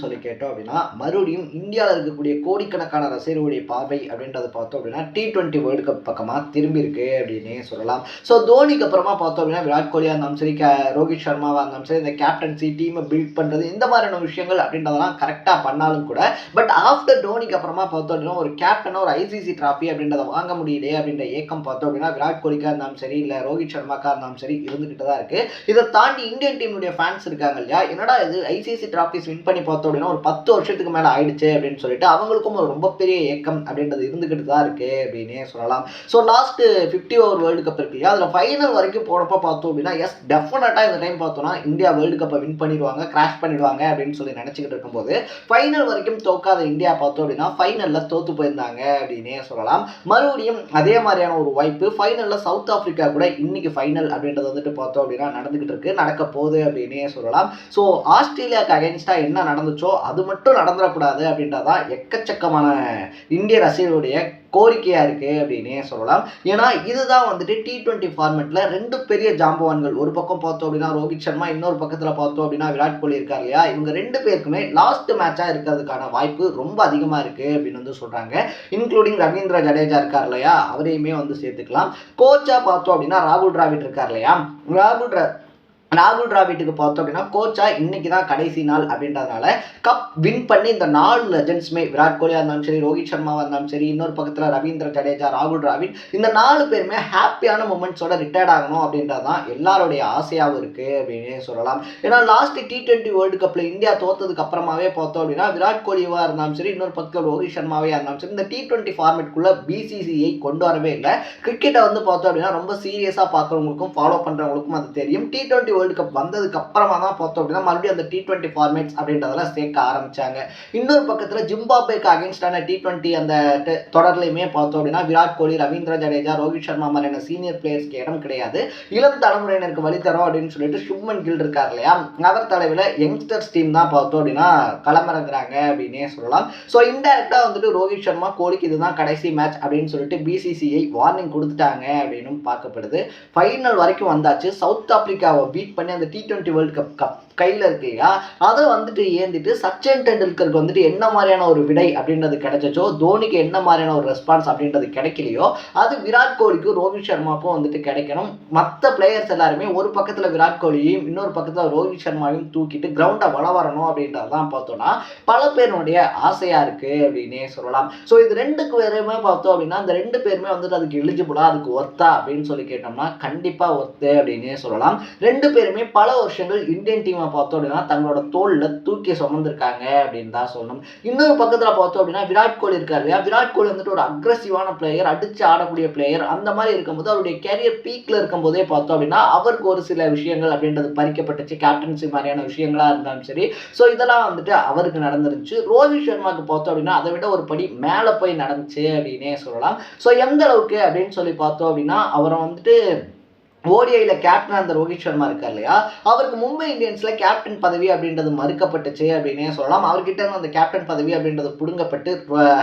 சொல்லி கேட்டோம் அப்படின்னா, மறுபடியும் இந்தியாவில் இருக்கக்கூடிய கோடிக்கணக்கான ரசிகர்களுடைய பார்வை அப்படின்றத பார்த்தோம் அப்படின்னா T20 வேர்ல்டு கப் பக்கமா திரும்பி இருக்கு அப்படின்னே சொல்லலாம். ஸோ தோனிக்கு அப்புறமா பார்த்தோம் அப்படின்னா விராட் கோலியா இருந்தாலும் சரி, ரோஹித் சர்மாவா இருந்தாலும் சரி, இந்த கேப்டன்சி டீமை பில்ட் பண்றது இந்த மாதிரியான விஷயங்கள் அப்படின்றதெல்லாம் கரெக்டா பண்ணாலும் கூட, பட் ஆஃப்டர் தோனிக்கு அப்புறமா பார்த்தோம் அப்படின்னா ஒரு கேப்டனா ஒரு ஐசிசி டிராஃபி அப்படின்றத வாங்க முடியலையே அப்படின்ற ஏக்கம் பார்த்தோம் அப்படின்னா விராட் கோலிக்கா இருந்தாலும் சரி, இல்ல ரோஹித் சர்மாக்கா இருந்தாலும் சரி இருந்துகிட்டு தான் இருக்கு. இதை தாண்டி இந்தியன் டீமுடைய ஃபேன்ஸ் இருக்காங்க இல்லையா, என்னடா இது ஐசிசி டிராஃபிஸ் வின் பண்ணி பார்த்தோம் அப்படின்னா ஒரு 10 வருஷத்துக்கு மேல ஆயிடுச்சு அப்படின்னு சொல்லிட்டு அவங்களுக்கும் ஒரு ரொம்ப பெரிய ஏக்கம் அப்படின்றது இருந்துகிட்டு தான் இருக்கு அப்படின்னே சொல்லலாம். So last 50 over world cup இருக்கு இல்லையா, அதுல ஃபைனல் வரைக்கும் போனப்ப பார்த்தோம் அப்படின்னா எஸ் டெஃபினட்டா இந்த டைம் பார்த்தோம்னா இந்தியா வேர்ல்டு கப்பை வின் பண்ணிடுவாங்க, கிராஷ் பண்ணிடுவாங்க அப்படின்னு சொல்லி நினைச்சுக்கிட்டு இருக்கும்போது ஃபைனல் வரைக்கும் தோக்காத இந்தியா பார்த்தோம் அப்படின்னா ஃபைனல்ல தோத்து போயிருந்தாங்க அப்படின்னே சொல்லலாம். மறுபடியும் அதே மாதிரியான ஒரு வாய்ப்பு ஃபைனல்ல சவுத் ஆப்பிரிக்கா கூட இன்னைக்கு ஃபைனல் அப்படின்றது வந்துட்டு பார்த்தோம் அப்படின்னா நடந்துகிட்டு இருக்கு, நடக்க போகுது அப்படின்னே சொல்லலாம். ஸோ ஆஸ்திரேலியாவுக்கு அகைன்ஸ்டா என்ன நடந்துச்சோ அது மட்டும் நடந்துடக்கூடாது அப்படின்றதான் எக்கச்சக்கமான இந்திய ரசிகர்களுடைய கோரிக்கையா இருக்கு அப்படின்னே சொல்லலாம். ஏன்னா இதுதான் வந்துட்டு T20 ஃபார்மேட்ல ரெண்டு பெரிய ஜாம்பவான்கள், ஒரு பக்கம் பார்த்தோம் அப்படின்னா ரோஹித் சர்மா, இன்னொரு பக்கத்துல பார்த்தோம் அப்படின்னா விராட் கோலி இருக்கார் இல்லையா, இவங்க ரெண்டு பேருக்குமே லாஸ்ட் மேட்சா இருக்கிறதுக்கான வாய்ப்பு ரொம்ப அதிகமா இருக்கு அப்படின்னு வந்து சொல்றாங்க. இன்க்ளூடிங் ரவீந்திர ஜடேஜா இருக்கார் இல்லையா, அவரையுமே வந்து சேர்த்துக்கலாம். கோச்சா பார்த்தோம் அப்படின்னா ராகுல் டிராவிட் இருக்கார் இல்லையா, ராகுல் டிராவிட்டுக்கு பார்த்தோம் அப்படின்னா கோச்சா இன்னைக்கு தான் கடைசி நாள் அப்படின்றதுனால கப் வின் பண்ணி இந்த 4 லெஜெண்ட்ஸுமே விராட் கோலியா இருந்தாலும் சரி, ரோஹித் சர்மாவா இருந்தாலும் சரி, இன்னொரு பக்கத்தில் ரவீந்திர ஜடேஜா, ராகுல் டிராவிட், இந்த 4 பேருமே ஹாப்பியான மூமெண்ட்ஸோட ரிட்டையர்ட் ஆகணும் அப்படின்றது தான் எல்லாருடைய ஆசையாகவும் இருக்கு அப்படின்னு சொல்லலாம். ஏன்னா லாஸ்ட் T20 வேர்ல்டு கப்ல இந்தியா தோத்ததுக்கு அப்புறமாவே பார்த்தோம் அப்படின்னா விராட் கோலிவா இருந்தாலும் சரி, இன்னொரு பக்கத்தில் ரோஹித் சர்மாவே இருந்தாலும் சரி, இந்த T20 ஃபார்மேட்குள்ள BCCI கொண்டு வரவே இல்லை. கிரிக்கெட்டை வந்து பார்த்தோம் அப்படின்னா ரொம்ப சீரியஸாக பார்க்குறவங்களுக்கும் ஃபாலோ பண்ணுறவங்களுக்கும் அது தெரியும். T20 வேர்ல்டு கப் வந்ததுக்கு அப்புறமா தான் பார்த்தோம் அப்படின்னா மறுபடியும் அந்த T20 ஃபார்மேட்ஸ் அப்படின்றதெல்லாம் சேர்க்க ஆரம்பிச்சாங்க. இன்னொரு பக்கத்தில் ஜிம்பாப்வேக்கு அகைன்ஸ்டான T20 அந்த தொடர்லையுமே பார்த்தோம் அப்படின்னா விராட் கோலி, ரவீந்திர ஜடேஜா, ரோஹித் சர்மா மாதிரியான சீனியர் பிளேயர்ஸ்க்கு இடம் கிடையாது. இளம் தலைமுறையினருக்கு வழி தரோம் அப்படின்னு சொல்லிட்டு சுப்மன் கில் இருக்கார் இல்லையா, அவர் தலைவில் யங்ஸ்டர்ஸ் டீம் தான் பார்த்தோம் அப்படின்னா களமிறங்குறாங்க அப்படின்னே சொல்லலாம். ஸோ இன்டைரக்டா வந்துட்டு ரோஹித் சர்மா, கோலிக்கு இதுதான் கடைசி மேட்ச் அப்படின்னு சொல்லிட்டு BCCI வார்னிங் கொடுத்துட்டாங்க அப்படின்னு பார்க்கப்படுது. ஃபைனல் வரைக்கும் வந்தாச்சு, சவுத் ஆப்பிரிக்காவை பீட் பண்ணி அந்த T20 வேர்ல்டு கப் கையில் இருக்கு இல்லையா, அதை வந்துட்டு ஏந்திட்டு சச்சின் டெண்டுல்கருக்கு வந்துட்டு என்ன மாதிரியான ஒரு விடை அப்படின்றது கிடைச்சோ, தோனிக்கு என்ன மாதிரியான ஒரு ரெஸ்பான்ஸ் அப்படின்றது கிடைக்கலையோ, அது விராட் கோலிக்கும் ரோஹித் சர்மாவுக்கும் வந்துட்டு கிடைக்கணும். மற்ற பிளேயர்ஸ் எல்லாருமே ஒரு பக்கத்தில் விராட் கோலியையும் இன்னொரு பக்கத்தில் ரோஹித் சர்மாவையும் தூக்கிட்டு கிரவுண்டை வரணும் அப்படின்றதான் பார்த்தோம்னா பல பேருடைய ஆசையா இருக்கு அப்படின்னே சொல்லலாம். ஸோ இது ரெண்டுக்கு பேருமே பார்த்தோம் அப்படின்னா அந்த ரெண்டு பேருமே வந்துட்டு அதுக்கு எலிஜிபிளா, அதுக்கு ஒர்த்தா அப்படின்னு சொல்லி கேட்டோம்னா கண்டிப்பா ஒர்த்து அப்படின்னே சொல்லலாம். ரெண்டு பேருமே பல வருஷங்கள் இந்தியன் டீமை பார்த்தோம் அப்படின்னா தங்களோட தோல்ல தூக்கி சுமந்திருக்காங்க அப்படின்னு தான் சொல்லணும். இன்னொரு பக்கத்துல பார்த்தோம் அப்படின்னா விராட் கோலி இருக்காரு இல்லையா, விராட் கோலி வந்துட்டு ஒரு அக்ரெசிவான பிளேயர், அடிச்சு ஆடக்கூடிய பிளேயர். அந்த மாதிரி இருக்கும்போது அவருடைய கேரியர் பீக்ல இருக்கும் போதே பார்த்தோம் அப்படின்னா அவருக்கு ஒரு சில விஷயங்கள் அப்படின்றது பறிக்கப்பட்டுச்சு, கேப்டன்சி மாதிரியான விஷயங்களா இருந்தாலும் சரி. ஸோ இதெல்லாம் வந்துட்டு அவருக்கு நடந்துருச்சு. ரோஹித் சர்மாவுக்கு பார்த்தோம் அப்படின்னா அதை விட ஒரு படி மேலே போய் நடந்துச்சு அப்படின்னே சொல்லலாம். ஸோ எந்த அளவுக்கு அப்படின்னு சொல்லி பார்த்தோம் அப்படின்னா அவரை வந்துட்டு ஓடிஐல கேப்டன் அந்த ரோஹித் சர்மா இருக்கார் இல்லையா, அவருக்கு மும்பை இந்தியன்ஸ்ல கேப்டன் பதவி அப்படின்றது மறுக்கப்பட்டுச்சு அப்படின்னே சொல்லலாம். அவர்கிட்ட அந்த கேப்டன் பதவி அப்படின்றது புடுங்கப்பட்டு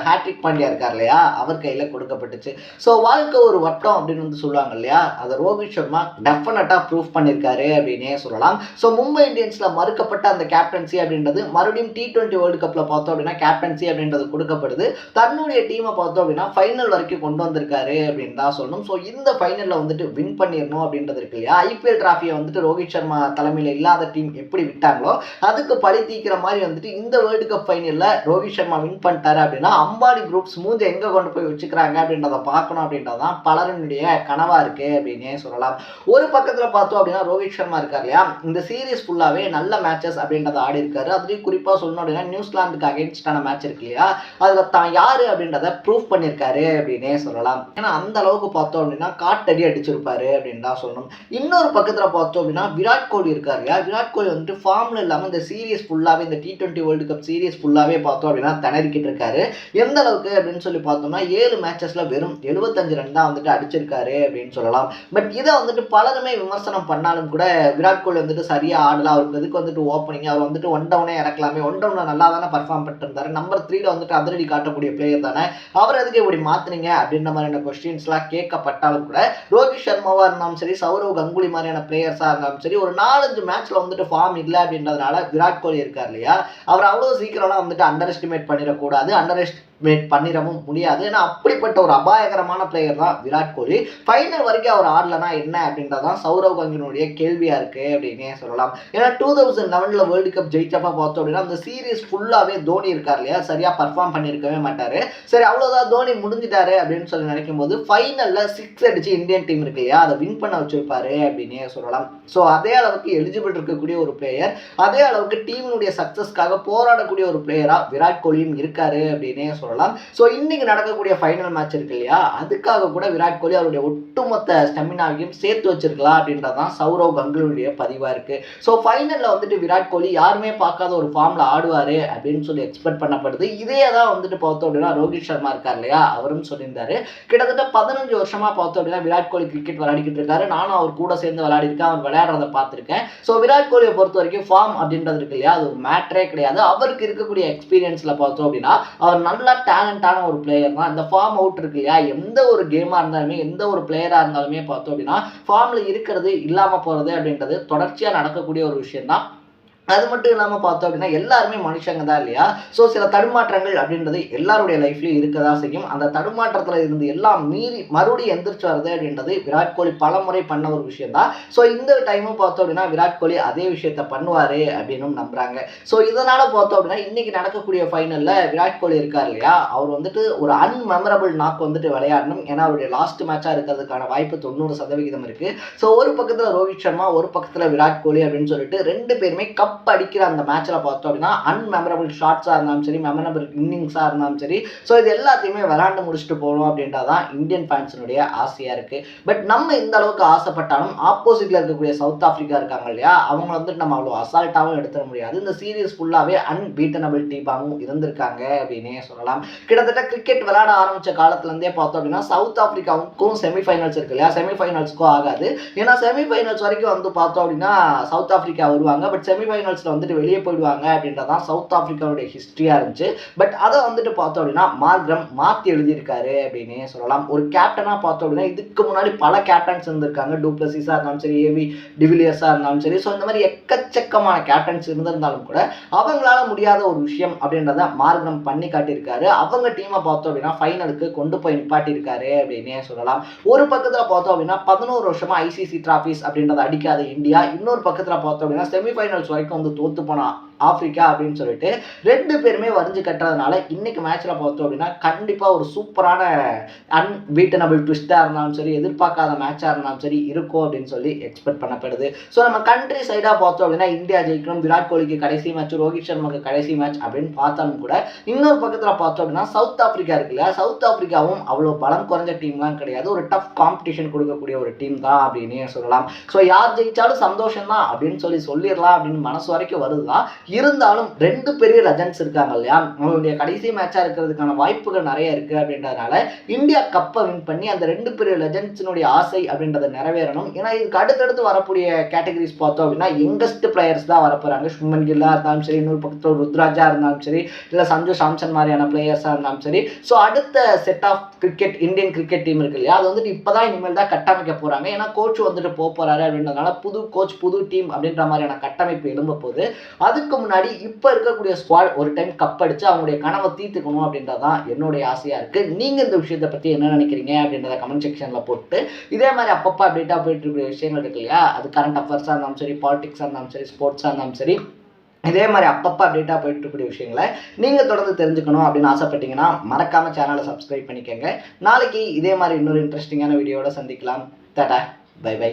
ஹேட்ரிக் பாண்டியா இருக்கார் இல்லையா, அவர் கையில கொடுக்கப்பட்டுச்சு. ஸோ வாழ்க்கை ஒரு வட்டம் அப்படின்னு வந்து சொல்லுவாங்க இல்லையா, அதை ரோஹித் சர்மா டெஃபினட்டா ப்ரூவ் பண்ணியிருக்காரு அப்படின்னே சொல்லலாம். ஸோ மும்பை இந்தியன்ஸ்ல மறுக்கப்பட்ட அந்த கேப்டன்சி அப்படின்றது மறுபடியும் T20 வேர்ல்டு கப்ல பார்த்தோம் அப்படின்னா கேப்டன்சி அப்படின்றது கொடுக்கப்படுது. தன்னுடைய டீமை பார்த்தோம் அப்படின்னா ஃபைனல் வரைக்கும் கொண்டு வந்திருக்காரு அப்படின்னு தான் சொல்லணும். ஸோ இந்த ஃபைனல்ல வந்துட்டு வின் பண்ணிடணும் அப்படின்றது இருக்கு இல்லையா, ஐபிஎல் டிராஃபியை வந்துட்டு ரோஹித் சர்மா தலைமையில் இல்லாத டீம் எப்படி விட்டாங்களோ அதுக்கு பழி தீக்கிற மாதிரி வந்துட்டு இந்த வேர்ல்டு கப் ஃபைனல்ல ரோஹித் சர்மா வின் பண்ணிட்டாரு அப்படின்னா அம்பானி குரூப்ஸ் மூஞ்ச எங்க கொண்டு போய் வச்சுக்கிறாங்க அப்படின்றத பார்க்கணும் அப்படின்றதான் பலருடைய கனவா இருக்கு அப்படின்னே சொல்லலாம். ஒரு பக்கத்துல பார்த்தோம் அப்படின்னா ரோஹித் சர்மா இருக்கார் இல்லையா, இந்த சீரீஸ் ஃபுல்லாவே நல்ல மேட்சஸ் அப்படின்றத ஆடி இருக்காரு. அதுலயும் குறிப்பா சொல்லணும் அப்படின்னா நியூசிலாந்துக்கு அகைன்ஸ்டான மேட்ச் இருக்கு இல்லையா, அதுல தான் யாரு அப்படின்றத ப்ரூவ் பண்ணியிருக்காரு அப்படின்னே சொல்லலாம். ஏன்னா அந்த அளவுக்கு பார்த்தோம் அப்படின்னா காட்டடி அடிச்சிருப்பாரு அப்படின்னு தான் சொல்லணும். இன்னொரு பக்கத்துல பார்த்தோம் அப்படின்னா விராட் கோலி இருக்காரு இல்லையா, விராட் கோலி வந்துட்டு ஃபார்ம்ல இல்லாம இந்த சீரீஸ் ஃபுல்லாவே இந்த T20 வேர்ல்டு கப் சீரீஸ் ஃபுல்லாவே பார்த்தோம் அப்படின்னா திணறிக்கிட்டு இருக்காரு. எந்த அளவுக்கு அப்படின்னு சொல்லி பார்த்தோம்னா 7 மேட்சஸ்ல வெறும் 75 ரன் தான் வந்துட்டு அடிச்சிருக்காரு அப்படின்னு சொல்லலாம். பட் இதை வந்துட்டு பலருமே விமர்சனம் பண்ணாலும் கூட விராட் கோலி வந்துட்டு சரியா ஆடல, அவருக்கு எதுக்கு வந்துட்டு ஓப்பனிங், அவர் வந்துட்டு ஒன் டவுனே இறக்கலாமே, ஒன் டவுன்ல நல்லா தானே பர்ஃபார்ம் பண்ணிட்டு இருந்தாரு, நம்பர் 3ல வந்துட்டு அதிரடி காட்டக்கூடிய பிளேயர் தானே, அவர் எதுக்கு இப்படி மாத்துனீங்க அப்படின்ற மாதிரியான கொஸ்டின்ஸ் எல்லாம் கேட்கப்பட்டாலும் கூட ரோஹித் சர்மாவா இருந்தாலும் சரி, சரி, சௌரவ் கங்குலி மாதிரியான பிளேயர்ஸாக இருந்தாலும் சரி, ஒரு 4-5 மேட்ச்ல வந்துட்டு ஃபார்ம் இல்லை அப்படின்றதுனால விராட் கோலி இருக்கார் இல்லையா, அவர் அவ்வளோ சீக்கிரம்லாம் வந்துட்டு அண்டர் எஸ்டிமேட் பண்ணிடக்கூடாது, அண்டர் எஸ்டிமேட் பண்ணிடவும் முடியாது. ஏன்னா அப்படிப்பட்ட ஒரு அபாயகரமான பிளேயர் தான் விராட் கோலி. ஃபைனல் வரைக்கும் அவர் ஆடலனா என்ன அப்படின்றதான் சௌரவ் கங்குலியுடைய கேள்வியா இருக்கு அப்படின்னே சொல்லலாம். ஏன்னா 2011 வேர்ல்டு கப் ஜெயிச்சப்ப பார்த்தோம் அப்படின்னா அந்த சீரீஸ் ஃபுல்லாவே தோனி இருக்கார் இல்லையா, சரியா பர்ஃபார்ம் பண்ணியிருக்கவே மாட்டாரு. சரி அவ்வளோதான் தோனி முடிஞ்சிட்டாரு அப்படின்னு சொல்லி நினைக்கும் போது ஃபைனல்ல 6 அடிச்சு இந்தியன் டீம் இருக்கு இல்லையா, அதை வின் பண்ண வச்சிருப்பாரு அப்படின்னே சொல்லலாம். ஸோ அதே அளவுக்கு எலிஜிபிள் இருக்கக்கூடிய ஒரு பிளேயர், அதே அளவுக்கு டீமுடைய சக்சஸ்க்காக போராடக்கூடிய ஒரு பிளேயரா விராட் கோலியும் இருக்காரு அப்படின்னே சொல்லலாம். ஸோ இன்னைக்கு நடக்கக்கூடிய ஃபைனல் மேட்ச் இருக்கு இல்லையா, அதுக்காக கூட விராட் கோலி அவருடைய ஒட்டுமொத்த ஸ்டெமினாவையும் சேர்த்து வச்சிருக்கலாம் அப்படின்றதான் சௌரவ் கங்குலியுடைய பதிவா இருக்கு. ஸோ ஃபைனல்ல வந்துட்டு விராட் கோலி யாருமே பார்க்காத ஒரு ஃபார்ம்ல ஆடுவாரு அப்படின்னு சொல்லி எக்ஸ்பெக்ட் பண்ணப்படுது. இதே தான் வந்துட்டு பார்த்தோம் அப்படின்னா ரோஹித் சர்மா இருக்கார் இல்லையா, அவரும் சொல்லியிருந்தாரு. கிட்டத்தட்ட 15 வருஷமா பார்த்தோம் அப்படின்னா விராட் கோலி கிரிக்கெட் விளையாடிக்கிட்டு இருக்காரு. நானும் அவர் கூட சேர்ந்து விளையாடிருக்கேன், அவர் விளையாடுறத பார்த்துருக்கேன். ஸோ விராட் கோலியை பொறுத்த வரைக்கும் ஃபார்ம் அப்படின்றது இருக்கு இல்லையா, அது ஒரு மேட்டரே கிடையாது. அவருக்கு இருக்கக்கூடிய எக்ஸ்பீரியன்ஸ்ல பார்த்தோம் அப்படின்னா அவர் நல்லா டேலண்டான ஒரு பிளேயர் தான். இந்த ஃபார்ம் அவுட் இருக்கு இல்லையா, எந்த ஒரு கேமா இருந்தாலுமே எந்த ஒரு பிளேயரா இருந்தாலுமே பார்த்தோம் அப்படின்னா ஃபார்ம்ல இருக்கிறது இல்லாம போறது அப்படின்றது தொடர்ச்சியா நடக்கக்கூடிய ஒரு விஷயம் தான். அது மட்டும் இல்லாமல் பார்த்தோம் அப்படின்னா எல்லாருமே மனுஷங்க தான் இல்லையா. ஸோ சில தடுமாற்றங்கள் அப்படின்றது எல்லாருடைய லைஃப்லையும் இருக்க தான் செய்யும். அந்த தடுமாற்றத்தில் இருந்து எல்லாம் மீறி மறுபடியும் எந்திரிச்சு வருது அப்படின்றது விராட் கோலி பல முறை பண்ண ஒரு விஷயம் தான். ஸோ இந்த டைமும் பார்த்தோம் அப்படின்னா விராட் கோலி அதே விஷயத்த பண்ணுவார் அப்படின்னு நம்புறாங்க. ஸோ இதனால் பார்த்தோம் அப்படின்னா இன்னைக்கு நடக்கக்கூடிய ஃபைனலில் விராட் கோலி இருக்கார் இல்லையா, அவர் வந்துட்டு ஒரு அன்மெமரபிள் நாக்கு வந்துட்டு விளையாடணும். ஏன்னா அவருடைய லாஸ்ட் மேட்சாக இருக்கிறதுக்கான வாய்ப்பு 90% இருக்குது. ஸோ ஒரு பக்கத்தில் ரோஹித் சர்மா, ஒரு பக்கத்தில் விராட் கோலி அப்படின்னு சொல்லிட்டு ரெண்டு பேருமே கப் அடிக்கிற அந்த மேட்ச்ல பார்த்தோம் அப்படின்னா அன்மெமரபிள் ஷாட்ஸா இருந்தாலும் சரி, மெமரபிள் இன்னிங்ஸா இருந்தாலும் சரி, ஸோ இது எல்லாத்தையுமே விளையாண்டு முடிச்சுட்டு போகணும் அப்படின்றதான் இந்தியன் ஃபேன்ஸினுடைய ஆசையா இருக்கு. பட் நம்ம இந்த அளவுக்கு ஆசைப்பட்டாலும் ஆப்போசிட்ல இருக்கக்கூடிய சவுத் ஆப்பிரிக்கா இருக்காங்க இல்லையா, அவங்க வந்துட்டு நம்ம அவ்வளோ அசால்ட்டாகவும் எடுத்துட முடியாது. இந்த சீரீஸ் ஃபுல்லாவே அன்பீட்டனபிள் டீமாகவும் இருந்திருக்காங்க அப்படின்னே சொல்லலாம். கிட்டத்தட்ட கிரிக்கெட் விளையாட ஆரம்பிச்ச காலத்துல இருந்தே பார்த்தோம் அப்படின்னா சவுத் ஆப்பிரிக்காவுக்கும் செமிஃபைனல்ஸ் இருக்கு இல்லையா, செமிஃபைனல்ஸ்க்கும் ஆகாது. ஏன்னா செமிஃபைனல்ஸ் வரைக்கும் வந்து பார்த்தோம் அப்படின்னா சவுத் ஆப்பிரிக்கா வருவாங்க, பட் செமிஃபைனல்ஸ்ல வந்துட்டு வெளியே போயிடுவாங்க அப்படின்றதான் சவுத் ஆப்பிரிக்காவுடைய ஹிஸ்டரியா இருந்துச்சு. பட் அதை வந்துட்டு பார்த்தோம் அப்படின்னா மார்க்ரம் மாற்றி எழுதியிருக்காரு அப்படின்னே சொல்லலாம். ஒரு கேப்டனா பார்த்தோம் அப்படின்னா இதுக்கு முன்னாடி பல கேப்டன்ஸ் இருந்திருக்காங்க, டூப்ளசிஸா இருந்தாலும் சரி, ஏவி டிவிலியர்ஸா இருந்தாலும் சரி. ஸோ இந்த மாதிரி எக்கச்சக்கமான கேப்டன்ஸ் இருந்திருந்தாலும் கூட அவங்களால முடியாத ஒரு விஷயம் அப்படின்றத மார்க்ரம் பண்ணி காட்டியிருக்காரு. அவங்க டீமை பார்த்தோம் அப்படின்னா ஃபைனலுக்கு கொண்டு போய் நிப்பாட்டியிருக்காரு அப்படின்னே சொல்லலாம். ஒரு பக்கத்தில் பார்த்தோம் அப்படின்னா 11 வருஷமா ஐசிசி டிராஃபிஸ் அப்படின்றத அடிக்காத இந்தியா, இன்னொரு பக்கத்தில் பார்த்தோம் அப்படின்னா செமிஃபைனல்ஸ் வரைக்கும் வந்து தோத்து போனா ஆப்பிரிக்கா அப்படின்னு சொல்லிட்டு ரெண்டு பேருமே வரைஞ்சு கட்டுறதுனால இன்னைக்கு மேட்ச்ல பார்த்தோம் அப்படின்னா கண்டிப்பா ஒரு சூப்பரான அன்பீட்டனபிள் ட்விஸ்டா இருந்தாலும் சரி, எதிர்பார்க்காத மேட்சா இருந்தாலும் சரி இருக்கும் அப்படின்னு சொல்லி எக்ஸ்பெக்ட் பண்ணப்படுது. ஸோ நம்ம கண்ட்ரி சைடா பார்த்தோம் அப்படின்னா இந்தியா ஜெயிக்கணும், விராட் கோலிக்கு கடைசி மேட்ச், ரோஹித் சர்மாக்கு கடைசி மேட்ச் அப்படின்னு பார்த்தாலும் கூட இன்னொரு பக்கத்துல பார்த்தோம் அப்படின்னா சவுத் ஆப்பிரிக்கா இருக்குல்ல, சவுத் ஆப்பிரிக்காவும் அவ்வளோ பலம் குறைஞ்ச டீம்லாம் கிடையாது, ஒரு டஃப் காம்படிஷன் கொடுக்கக்கூடிய ஒரு டீம் தான் அப்படின்னு சொல்லலாம். ஸோ யார் ஜெயிச்சாலும் சந்தோஷம் தான் அப்படின்னு சொல்லிடலாம் அப்படின்னு மனசு வரைக்கும் வருதுதான். இருந்தாலும் ரெண்டு பெரிய லெஜண்ட்ஸ் இருக்காங்க இல்லையா, அவங்களுடைய கடைசி மேட்சா இருக்கிறதுக்கான வாய்ப்புகள் நிறைய இருக்கு அப்படின்றதுனால இந்தியா கப்பை வின் பண்ணி அந்த ரெண்டு பெரிய லெஜண்ட்ஸினுடைய ஆசை அப்படின்றத நிறைவேறணும். ஏன்னா இதுக்கு அடுத்தடுத்து வரக்கூடிய கேட்டகரிஸ் பார்த்தோம் அப்படின்னா யங்கஸ்ட் பிளேயர்ஸ் தான் வரப்போறாங்க. சுமன் கில்லா இருந்தாலும் சரி, இன்னொரு பக்கத்தில் ருத்ராஜா இருந்தாலும் சரி, இல்லை சஞ்சு சாம்சன் மாதிரியான பிளேயர்ஸா இருந்தாலும் சரி. ஸோ அடுத்த set of cricket Indian cricket team இருக்கு இல்லையா, அது வந்துட்டு இப்பதான் இனிமேல் தான் கட்டமைக்க போறாங்க. ஏன்னா கோச் வந்துட்டு போறாரு அப்படின்றதுனால புது கோச் புது டீம் அப்படின்ற மாதிரியான கட்டமைப்பு எழும்ப போகுது. அதுக்கு முன்னாடி இப்ப இருக்கக்கூடிய ஸ்குவாட் ஒரு டைம் கப் அடிச்சு அவங்களுடைய கனவை தீர்த்துக்கணும் அப்படின்றதான் என்னுடைய ஆசையா இருக்கு. நீங்க இந்த விஷயத்தை பத்தி என்ன நினைக்கிறீங்க அப்படின்றத கமெண்ட் செக்ஷன்ல போட்டு இதே மாதிரி அப்பப்போ அப்டேட்டா போயிட்டு இருக்கிற விஷயங்கள் இருக்கு இல்லையா, அது கரண்ட் அஃபேர்ஸா இருந்தாலும் சரி, பாலிடிக்ஸா இருந்தாலும் சரி, ஸ்போர்ட்ஸா இருந்தாலும் சரி, இதே மாதிரி அப்பப்போ அப்டேட்டாக போயிட்டு இருக்கக்கூடிய விஷயங்களை நீங்கள் தொடர்ந்து தெரிஞ்சுக்கணும் அப்படின்னு ஆசைப்பட்டீங்கன்னா மறக்காம சேனலை சப்ஸ்கிரைப் பண்ணிக்கோங்க. நாளைக்கு இதே மாதிரி இன்னொரு இன்ட்ரெஸ்டிங்கான வீடியோட சந்திக்கலாம். Tata, bye by.